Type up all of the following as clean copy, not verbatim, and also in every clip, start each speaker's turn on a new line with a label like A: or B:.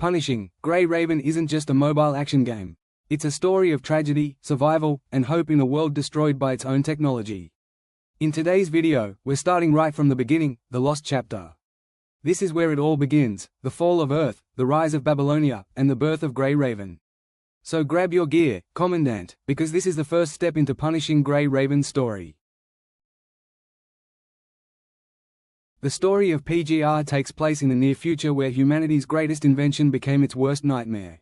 A: Punishing Grey Raven isn't just a mobile action game. It's a story of tragedy, survival, and hope in a world destroyed by its own technology. In today's video, we're starting right from the beginning, the Lost Chapter. This is where it all begins, the fall of Earth, the rise of Babylonia, and the birth of Grey Raven. So grab your gear, Commandant, because this is the first step into punishing Grey Raven's story. The story of PGR takes place in the near future where humanity's greatest invention became its worst nightmare.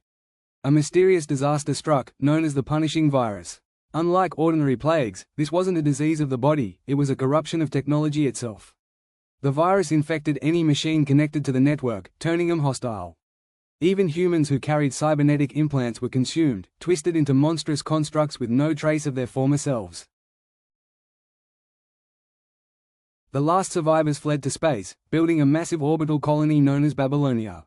A: A mysterious disaster struck, known as the punishing virus. Unlike ordinary plagues, this wasn't a disease of the body, it was a corruption of technology itself. The virus infected any machine connected to the network, turning them hostile. Even humans who carried cybernetic implants were consumed, twisted into monstrous constructs with no trace of their former selves. The last survivors fled to space, building a massive orbital colony known as Babylonia.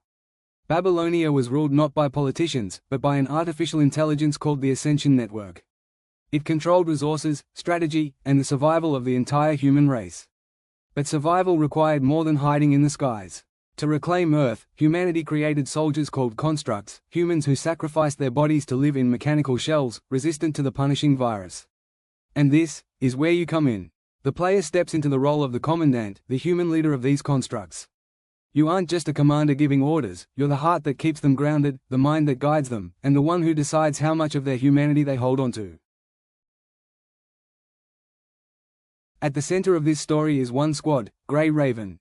A: Babylonia was ruled not by politicians, but by an artificial intelligence called the Ascension Network. It controlled resources, strategy, and the survival of the entire human race. But survival required more than hiding in the skies. To reclaim Earth, humanity created soldiers called constructs, humans who sacrificed their bodies to live in mechanical shells, resistant to the punishing virus. And this is where you come in. The player steps into the role of the Commandant, the human leader of these constructs. You aren't just a commander giving orders, you're the heart that keeps them grounded, the mind that guides them, and the one who decides how much of their humanity they hold onto. At the center of this story is one squad, Grey Raven.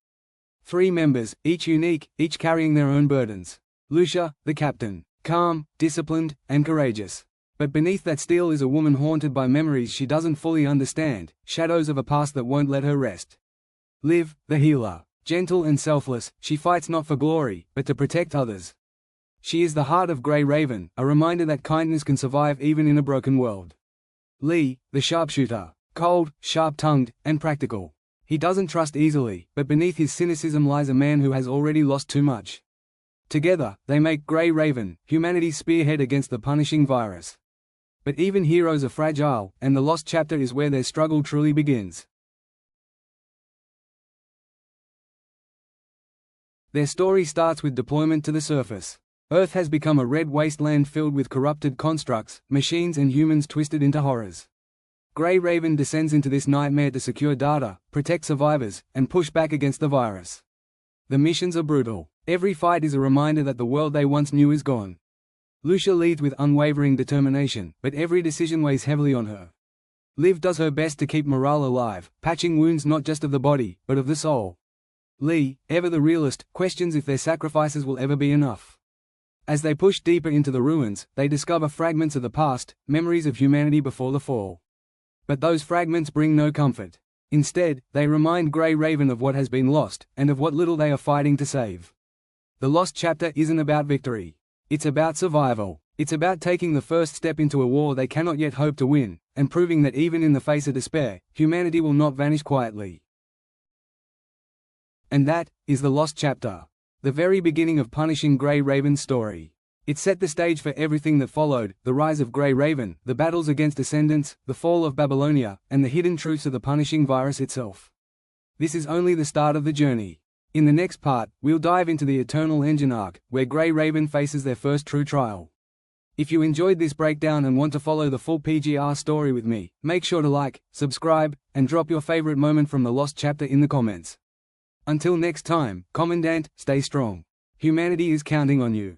A: 3 members, each unique, each carrying their own burdens. Lucia, the captain, calm, disciplined, and courageous. But beneath that steel is a woman haunted by memories she doesn't fully understand, shadows of a past that won't let her rest. Liv, the healer, gentle and selfless, she fights not for glory, but to protect others. She is the heart of Grey Raven, a reminder that kindness can survive even in a broken world. Lee, the sharpshooter, cold, sharp-tongued, and practical. He doesn't trust easily, but beneath his cynicism lies a man who has already lost too much. Together, they make Grey Raven, humanity's spearhead against the punishing virus. But even heroes are fragile, and the Lost Chapter is where their struggle truly begins. Their story starts with deployment to the surface. Earth has become a red wasteland filled with corrupted constructs, machines and humans twisted into horrors. Grey Raven descends into this nightmare to secure data, protect survivors, and push back against the virus. The missions are brutal. Every fight is a reminder that the world they once knew is gone. Lucia leads with unwavering determination, but every decision weighs heavily on her. Liv does her best to keep morale alive, patching wounds not just of the body, but of the soul. Lee, ever the realist, questions if their sacrifices will ever be enough. As they push deeper into the ruins, they discover fragments of the past, memories of humanity before the fall. But those fragments bring no comfort. Instead, they remind Grey Raven of what has been lost, and of what little they are fighting to save. The Lost Chapter isn't about victory. It's about survival. It's about taking the first step into a war they cannot yet hope to win, and proving that even in the face of despair, humanity will not vanish quietly. And that is the Lost Chapter. The very beginning of punishing Grey Raven's story. It set the stage for everything that followed, the rise of Grey Raven, the battles against Ascendants, the fall of Babylonia, and the hidden truths of the punishing virus itself. This is only the start of the journey. In the next part, we'll dive into the Eternal Engine arc, where Grey Raven faces their first true trial. If you enjoyed this breakdown and want to follow the full PGR story with me, make sure to like, subscribe, and drop your favorite moment from the Lost Chapter in the comments. Until next time, Commandant, stay strong. Humanity is counting on you.